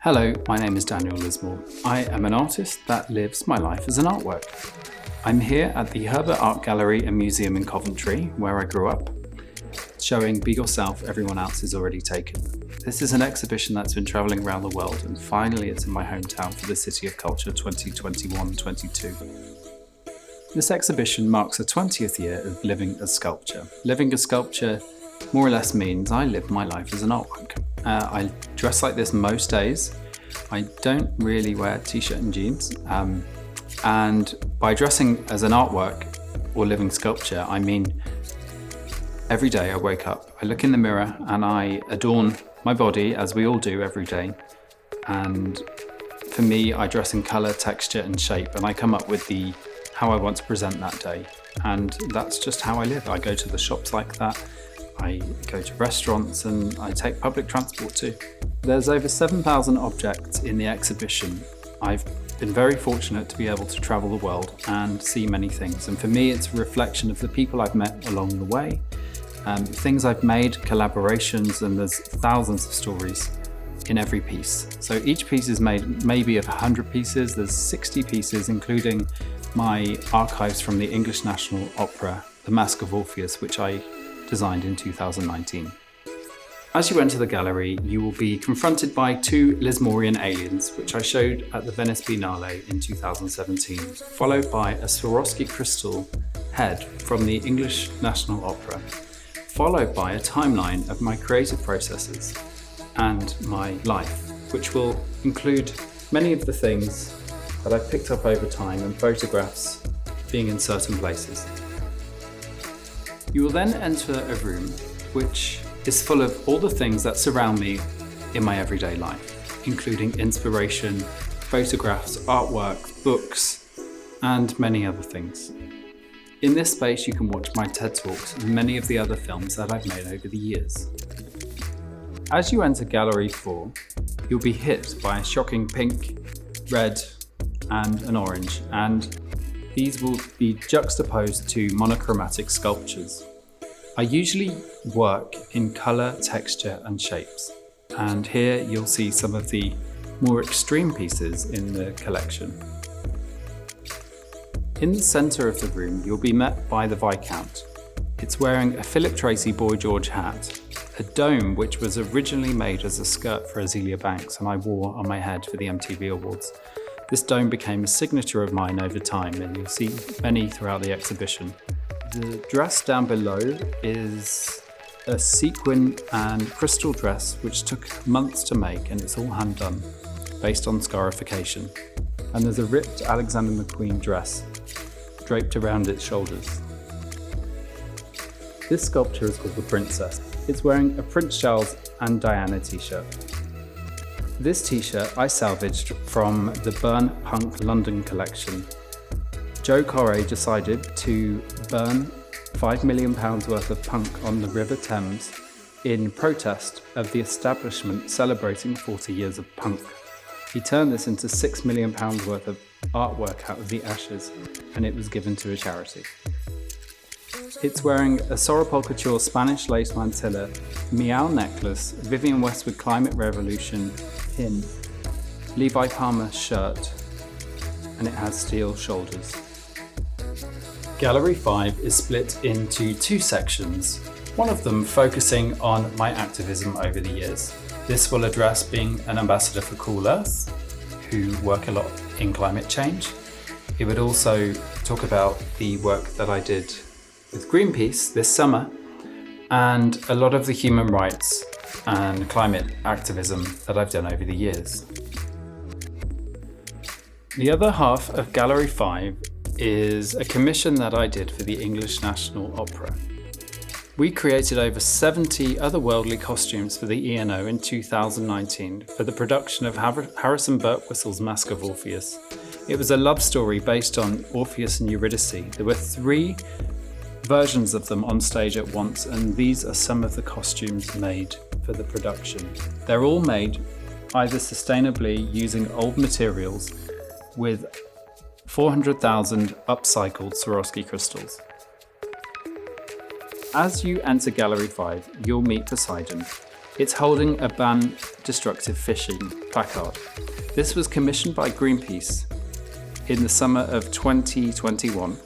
Hello, my name is Daniel Lismore. I am an artist that lives my life as an artwork. I'm here at the Herbert Art Gallery and Museum in Coventry, where I grew up, showing Be Yourself, Everyone Else Is Already Taken. This is an exhibition that's been travelling around the world, and finally it's in my hometown for the City of Culture 2021-22. This exhibition marks the 20th year of living as sculpture. Living as sculpture more or less means I live my life as an artwork. I dress like this most days. I don't really wear t-shirt and jeans. And by dressing as an artwork or living sculpture, I mean every day I wake up, I look in the mirror and I adorn my body, as we all do every day. And for me, I dress in colour, texture and shape, and I come up with how I want to present that day. And that's just how I live. I go to the shops like that. I go to restaurants and I take public transport too. There's over 7,000 objects in the exhibition. I've been very fortunate to be able to travel the world and see many things. And for me, it's a reflection of the people I've met along the way, things I've made, collaborations, and there's thousands of stories in every piece. So each piece is made maybe of 100 pieces. There's 60 pieces, including my archives from the English National Opera, The Mask of Orpheus, which I designed in 2019. As you enter the gallery, you will be confronted by two Lismorian aliens, which I showed at the Venice Biennale in 2017, followed by a Swarovski crystal head from the English National Opera, followed by a timeline of my creative processes and my life, which will include many of the things that I've picked up over time and photographs being in certain places. You will then enter a room which is full of all the things that surround me in my everyday life, including inspiration, photographs, artwork, books, and many other things. In this space, you can watch my TED Talks and many of the other films that I've made over the years. As you enter Gallery 4, you'll be hit by a shocking pink, red, and an orange, and these will be juxtaposed to monochromatic sculptures. I usually work in colour, texture and shapes, and here you'll see some of the more extreme pieces in the collection. In the centre of the room, you'll be met by the Viscount. It's wearing a Philip Tracy Boy George hat, a dome which was originally made as a skirt for Azealia Banks and I wore on my head for the MTV Awards. This dome became a signature of mine over time, and you'll see many throughout the exhibition. The dress down below is a sequin and crystal dress which took months to make, and it's all hand done based on scarification. And there's a ripped Alexander McQueen dress draped around its shoulders. This sculpture is called the Princess. It's wearing a Prince Charles and Diana t-shirt. This t-shirt I salvaged from the Burn Punk London collection. Joe Corey decided to burn £5 million worth of punk on the River Thames in protest of the establishment celebrating 40 years of punk. He turned this into £6 million worth of artwork out of the ashes, and it was given to a charity. It's wearing a Soropol Couture Spanish lace mantilla, Meow necklace, Vivienne Westwood Climate Revolution pin, Levi Palmer shirt, and it has steel shoulders. Gallery 5 is split into two sections, one of them focusing on my activism over the years. This will address being an ambassador for Cool Earth, who work a lot in climate change. It would also talk about the work that I did with Greenpeace this summer, and a lot of the human rights and climate activism that I've done over the years. The other half of Gallery 5 is a commission that I did for the English National Opera. We created over 70 otherworldly costumes for the ENO in 2019 for the production of Harrison Birtwhistle's Mask of Orpheus. It was a love story based on Orpheus and Eurydice. There were 3 versions of them on stage at once, and these are some of the costumes made for the production. They're all made either sustainably using old materials with 400,000 upcycled Swarovski crystals. As you enter Gallery 5, you'll meet Poseidon. It's holding a ban destructive fishing placard. This was commissioned by Greenpeace in the summer of 2021,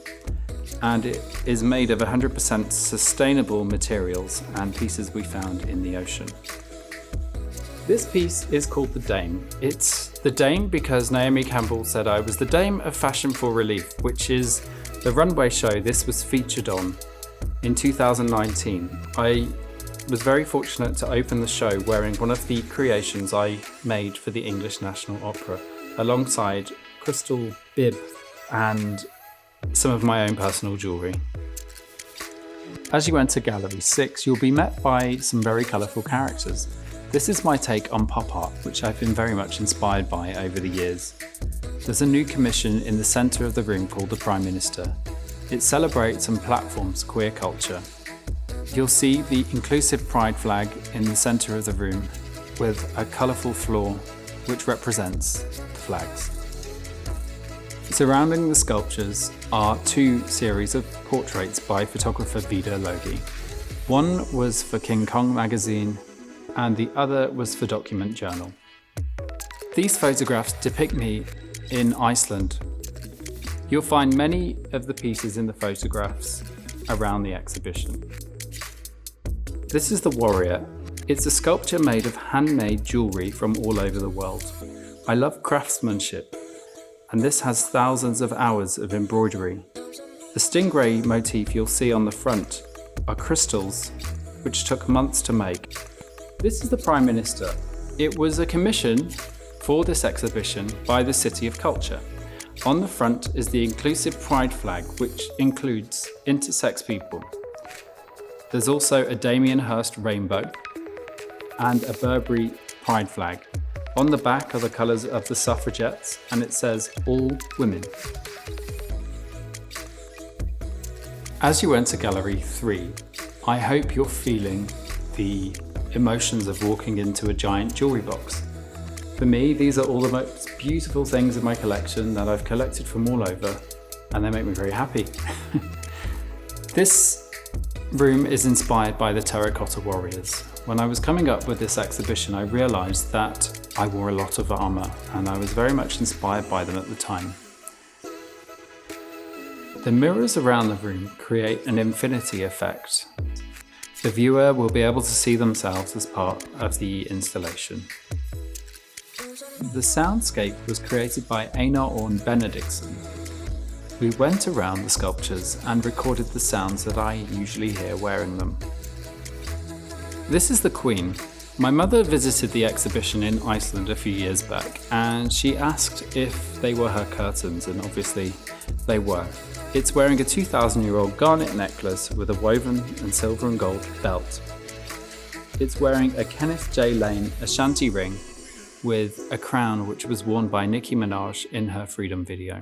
and it is made of 100% sustainable materials and pieces we found in the ocean. This piece is called The Dame. It's The Dame because Naomi Campbell said I was the Dame of Fashion for Relief, which is the runway show this was featured on in 2019. I was very fortunate to open the show wearing one of the creations I made for the English National Opera, alongside crystal bib and some of my own personal jewellery. As you enter Gallery 6, you'll be met by some very colourful characters. This is my take on pop art, which I've been very much inspired by over the years. There's a new commission in the centre of the room called The Prime Minister. It celebrates and platforms queer culture. You'll see the inclusive pride flag in the centre of the room with a colourful floor which represents the flags. Surrounding the sculptures are two series of portraits by photographer Vida Logi. One was for King Kong magazine and the other was for Document Journal. These photographs depict me in Iceland. You'll find many of the pieces in the photographs around the exhibition. This is the Warrior. It's a sculpture made of handmade jewellery from all over the world. I love craftsmanship, and this has thousands of hours of embroidery. The stingray motif you'll see on the front are crystals, which took months to make. This is the Prime Minister. It was a commission for this exhibition by the City of Culture. On the front is the inclusive pride flag, which includes intersex people. There's also a Damien Hirst rainbow and a Burberry pride flag. On the back are the colours of the suffragettes, and it says all women. As you enter Gallery 3, I hope you're feeling the emotions of walking into a giant jewellery box. For me, these are all the most beautiful things in my collection that I've collected from all over, and they make me very happy. This room is inspired by the Terracotta Warriors. When I was coming up with this exhibition, I realised that I wore a lot of armour, and I was very much inspired by them at the time. The mirrors around the room create an infinity effect. The viewer will be able to see themselves as part of the installation. The Soundscape was created by Einar Orn Benediktsson. We went around the sculptures and recorded the sounds that I usually hear wearing them. This is the Queen. My mother visited the exhibition in Iceland a few years back, and she asked if they were her curtains, and obviously they were. It's wearing a 2,000-year-old garnet necklace with a woven and silver and gold belt. It's wearing a Kenneth J. Lane Ashanti ring with a crown which was worn by Nicki Minaj in her Freedom video.